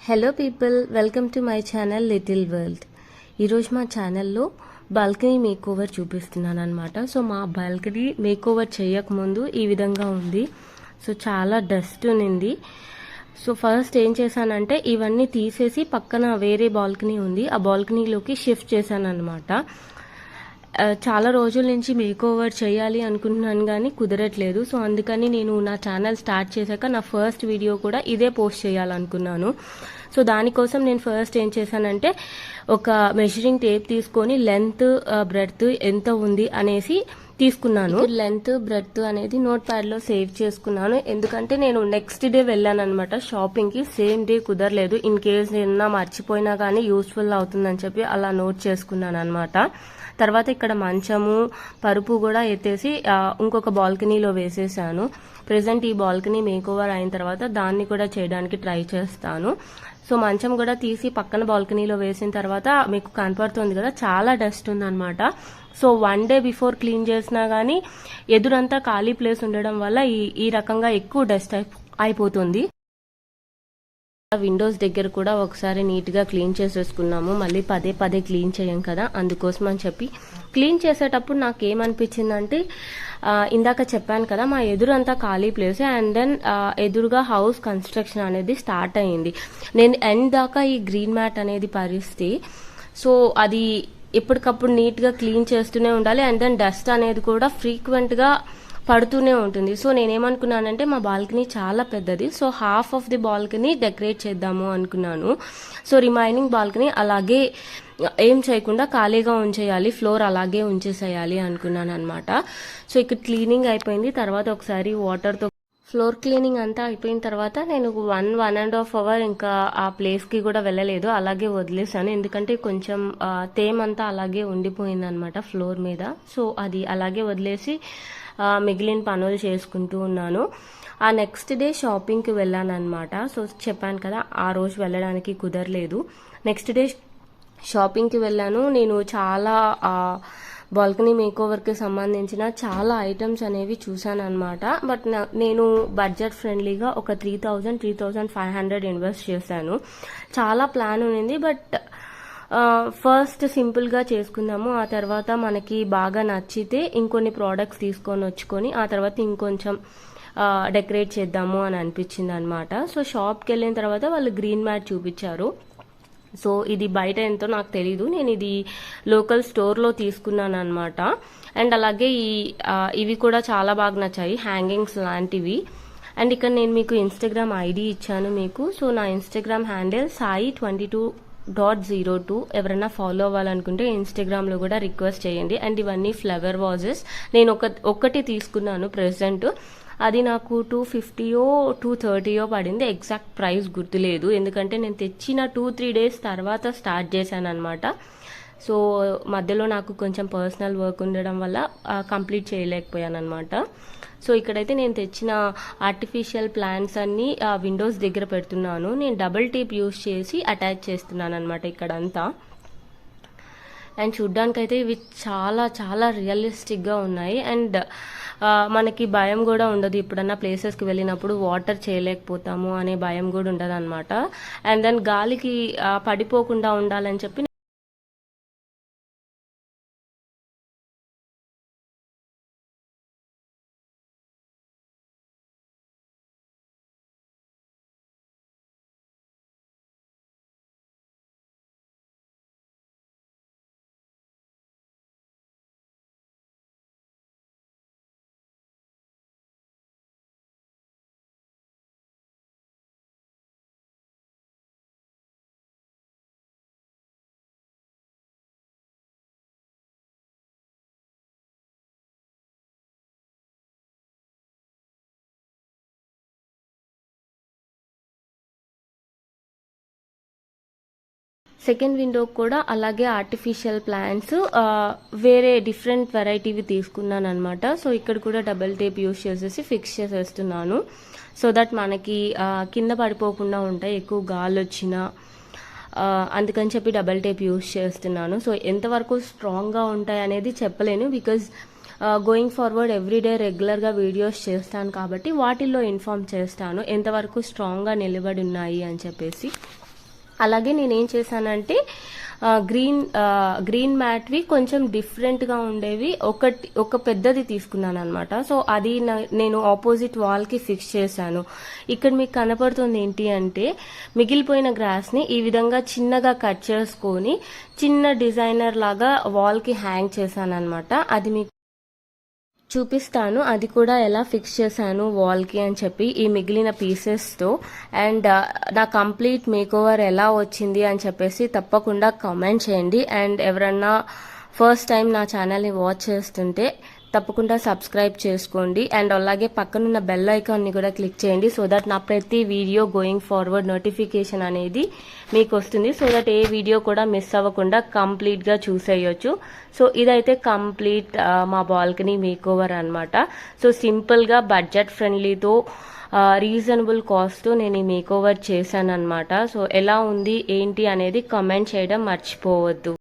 Hello people, welcome to my channel little world. ఈరోజు మా ఛానల్లో బాల్కనీ మేకోవర్ చూపిస్తున్నాను అనమాట. సో మా బాల్కనీ మేకోవర్ చేయకముందు ఈ విధంగా ఉంది. సో చాలా డస్ట్ ఉంది. సో ఫస్ట్ ఏం చేశానంటే ఇవన్నీ తీసేసి పక్కన వేరే బాల్కనీ ఉంది, ఆ బాల్కనీలోకి షిఫ్ట్ చేశాను అనమాట. చాలా రోజుల నుంచి మేకోవర్ చేయాలి అనుకుంటున్నాను కానీ కుదరట్లేదు. సో అందుకని నేను నా ఛానల్ స్టార్ట్ చేశాక నా ఫస్ట్ వీడియో కూడా ఇదే పోస్ట్ చేయాలనుకున్నాను. సో దానికోసం నేను ఫస్ట్ ఏం చేశానంటే ఒక మెజరింగ్ టేప్ తీసుకొని లెంత్ బ్రెడ్త్ ఎంత ఉంది అనేసి తీసుకున్నాను. లెంత్ బ్రెడ్త్ అనేది నోట్ ప్యాడ్లో సేవ్ చేసుకున్నాను, ఎందుకంటే నేను నెక్స్ట్ డే వెళ్ళాను అనమాట షాపింగ్కి. సేమ్ డే కుదరలేదు, ఇన్ కేస్ ఏమన్నా మర్చిపోయినా కానీ యూస్ఫుల్ అవుతుందని చెప్పి అలా నోట్ చేసుకున్నాను అనమాట. తర్వాత ఇక్కడ మంచము పరుపు కూడా ఎత్తేసి ఇంకొక బాల్కనీలో వేసేసాను. ప్రెసెంట్ ఈ బాల్కనీ మేకోవర్ అయిన తర్వాత దాన్ని కూడా చేయడానికి ట్రై చేస్తాను. సో మంచం కూడా తీసి పక్కన బాల్కనీలో వేసిన తర్వాత మీకు కనపడుతుంది కదా, చాలా డస్ట్ ఉందన్నమాట. So one day before clean చేసినా కానీ ఎదురంతా ఖాళీ ప్లేస్ ఉండడం వల్ల ఈ రకంగా ఎక్కువ డస్ట్ అయిపోతుంది. విండోస్ దగ్గర కూడా ఒకసారి నీట్గా క్లీన్ చేసేసుకున్నాము, మళ్ళీ పదే పదే క్లీన్ చేయం కదా, అందుకోసం అని చెప్పి క్లీన్ చేసేటప్పుడు నాకు ఏమనిపించిందంటే ఇందాక చెప్పాను కదా మా ఎదురంతా ఖాళీ ప్లేస్, అండ్ దెన్ ఎదురుగా హౌస్ కన్స్ట్రక్షన్ అనేది స్టార్ట్ అయ్యింది. నేను ఎండ్ దాకా ఈ గ్రీన్ మ్యాట్ అనేది పరిస్థితి. సో అది ఎప్పటికప్పుడు నీట్గా క్లీన్ చేస్తూనే ఉండాలి, అండ్ దెన్ డస్ట్ అనేది కూడా ఫ్రీక్వెంట్గా పడుతూనే ఉంటుంది. సో నేనేమనుకున్నానంటే మా బాల్కనీ చాలా పెద్దది, so half of the balcony decorate చేద్దాము అనుకున్నాను. సో రిమైనింగ్ బాల్కనీ అలాగే ఏం చేయకుండా ఖాళీగా ఉంచేయాలి, ఫ్లోర్ అలాగే ఉంచేసేయాలి అనుకున్నాను అనమాట. సో ఇక్కడ క్లీనింగ్ అయిపోయింది. తర్వాత ఒకసారి వాటర్తో ఫ్లోర్ క్లీనింగ్ అంతా అయిపోయిన తర్వాత నేను 1.5 అవర్ ఇంకా ఆ ప్లేస్కి కూడా వెళ్ళలేదు, అలాగే వదిలేసాను. ఎందుకంటే కొంచెం తేమంతా అలాగే ఉండిపోయింది అనమాట ఫ్లోర్ మీద. సో అది అలాగే వదిలేసి మిగిలిన పనులు చేసుకుంటూ ఉన్నాను. ఆ నెక్స్ట్ డే షాపింగ్కి వెళ్ళాను అనమాట. సో చెప్పాను కదా ఆ రోజు వెళ్ళడానికి కుదరలేదు. నెక్స్ట్ డే షాపింగ్కి వెళ్ళాను. నేను చాలా బాల్కనీ మేకోవర్కి సంబంధించిన చాలా ఐటమ్స్ అనేవి చూసాను అనమాట. బట్ నేను బడ్జెట్ ఫ్రెండ్లీగా ఒక 3,500 ఇన్వెస్ట్ చేశాను. చాలా ప్లాన్ ఉంది, బట్ ఫస్ట్ సింపుల్గా చేసుకుందాము, ఆ తర్వాత మనకి బాగా నచ్చితే ఇంకొన్ని ప్రోడక్ట్స్ తీసుకొని వచ్చుకొని ఆ తర్వాత ఇంకొంచెం డెకరేట్ చేద్దాము అని అనిపించింది అనమాట. సో షాప్కి వెళ్ళిన తర్వాత వాళ్ళు గ్రీన్ మ్యాట్ చూపించారు. సో ఇది బయట ఎంతో నాకు తెలీదు, నేను ఇది లోకల్ స్టోర్లో తీసుకున్నాను అనమాట. అండ్ అలాగే ఇవి కూడా చాలా బాగా నచ్చాయి, హ్యాంగింగ్స్ లాంటివి. అండ్ ఇక్కడ నేను మీకు ఇన్స్టాగ్రామ్ ఐడి ఇచ్చాను మీకు. సో నా ఇన్స్టాగ్రామ్ హ్యాండిల్ sai22.02. ఎవరైనా ఫాలో అవ్వాలనుకుంటే ఇన్స్టాగ్రామ్లో కూడా రిక్వెస్ట్ చేయండి. అండ్ ఇవన్నీ ఫ్లవర్ వాజెస్ నేను ఒక్కటి తీసుకున్నాను ప్రెసెంట్. అది నాకు 250 230 పడింది, ఎగ్జాక్ట్ ప్రైస్ గుర్తులేదు, ఎందుకంటే నేను తెచ్చిన 2-3 డేస్ తర్వాత స్టార్ట్ చేశాను అనమాట. సో మధ్యలో నాకు కొంచెం పర్సనల్ వర్క్ ఉండడం వల్ల కంప్లీట్ చేయలేకపోయాను అనమాట. సో ఇక్కడైతే నేను తెచ్చిన ఆర్టిఫిషియల్ ప్లాంట్స్ అన్ని విండోస్ దగ్గర పెడుతున్నాను. నేను డబుల్ టేప్ యూస్ చేసి అటాచ్ చేస్తున్నాను అనమాట ఇక్కడంతా. అండ్ చూడ్డానికైతే ఇవి చాలా చాలా రియలిస్టిక్గా ఉన్నాయి. అండ్ మనకి భయం కూడా ఉండదు, ఇప్పుడన్నా ప్లేసెస్కి వెళ్ళినప్పుడు వాటర్ చేయలేకపోతాము అనే భయం కూడా ఉండదు అనమాట. అండ్ దెన్ గాలికి పడిపోకుండా ఉండాలని చెప్పి సెకండ్ విండో కూడా అలాగే ఆర్టిఫిషియల్ ప్లాంట్స్ వేరే డిఫరెంట్ వెరైటీవి తీసుకున్నాను అనమాట. సో ఇక్కడ కూడా డబుల్ టేప్ యూస్ చేసేసి ఫిక్స్ చేసేస్తున్నాను, సో దట్ మనకి కింద పడిపోకుండా ఉంటాయి ఎక్కువ గాలి వచ్చినా. అందుకని చెప్పి డబుల్ టేప్ యూస్ చేస్తున్నాను. సో ఎంతవరకు స్ట్రాంగ్గా ఉంటాయి అనేది చెప్పలేను, బికాజ్ గోయింగ్ ఫార్వర్డ్ ఎవ్రీడే రెగ్యులర్గా వీడియోస్ చేస్తాను కాబట్టి వాటిల్లో ఇన్ఫార్మ్ చేస్తాను ఎంతవరకు స్ట్రాంగ్గా నిలబడి ఉన్నాయి అని చెప్పేసి. అలాగే నేనేం చేశానంటే గ్రీన్ మ్యాట్వి కొంచెం డిఫరెంట్గా ఉండేవి ఒక పెద్దది తీసుకున్నాను అనమాట. సో అది నేను ఆపోజిట్ వాల్కి ఫిక్స్ చేశాను. ఇక్కడ మీకు కనపడుతుంది ఏంటి అంటే మిగిలిపోయిన గ్రాస్ని ఈ విధంగా చిన్నగా కట్ చేసుకొని చిన్న డిజైనర్ లాగా వాల్కి హ్యాంగ్ చేశాను అనమాట. అది మీకు చూపిస్తాను, అది కూడా ఎలా ఫిక్స్ చేశాను వాల్కి అని చెప్పి ఈ మిగిలిన పీసెస్తో. అండ్ నా కంప్లీట్ మేకోవర్ ఎలా వచ్చింది అని చెప్పేసి తప్పకుండా కామెంట్ చేయండి. అండ్ ఎవరన్నా ఫస్ట్ టైం నా ఛానల్ని వాచ్ చేస్తుంటే తప్పకుండా సబ్స్క్రైబ్ చేసుకోండి. అండ్ అలాగే పక్కనున్న బెల్ ఐకాన్ని కూడా క్లిక్ చేయండి, సో దట్ నా ప్రతి వీడియో గోయింగ్ ఫార్వర్డ్ నోటిఫికేషన్ అనేది మీకు వస్తుంది. సో దట్ ఏ వీడియో కూడా మిస్ అవ్వకుండా కంప్లీట్గా చూసేయచ్చు. సో ఇదైతే కంప్లీట్ మా బాల్కనీ మేకోవర్ అనమాట. సో సింపుల్గా బడ్జెట్ ఫ్రెండ్లీతో రీజనబుల్ కాస్ట్తో నేను ఈ మేకోవర్ చేశాను అనమాట. సో ఎలా ఉంది ఏంటి అనేది కామెంట్ చేయడం మర్చిపోవద్దు.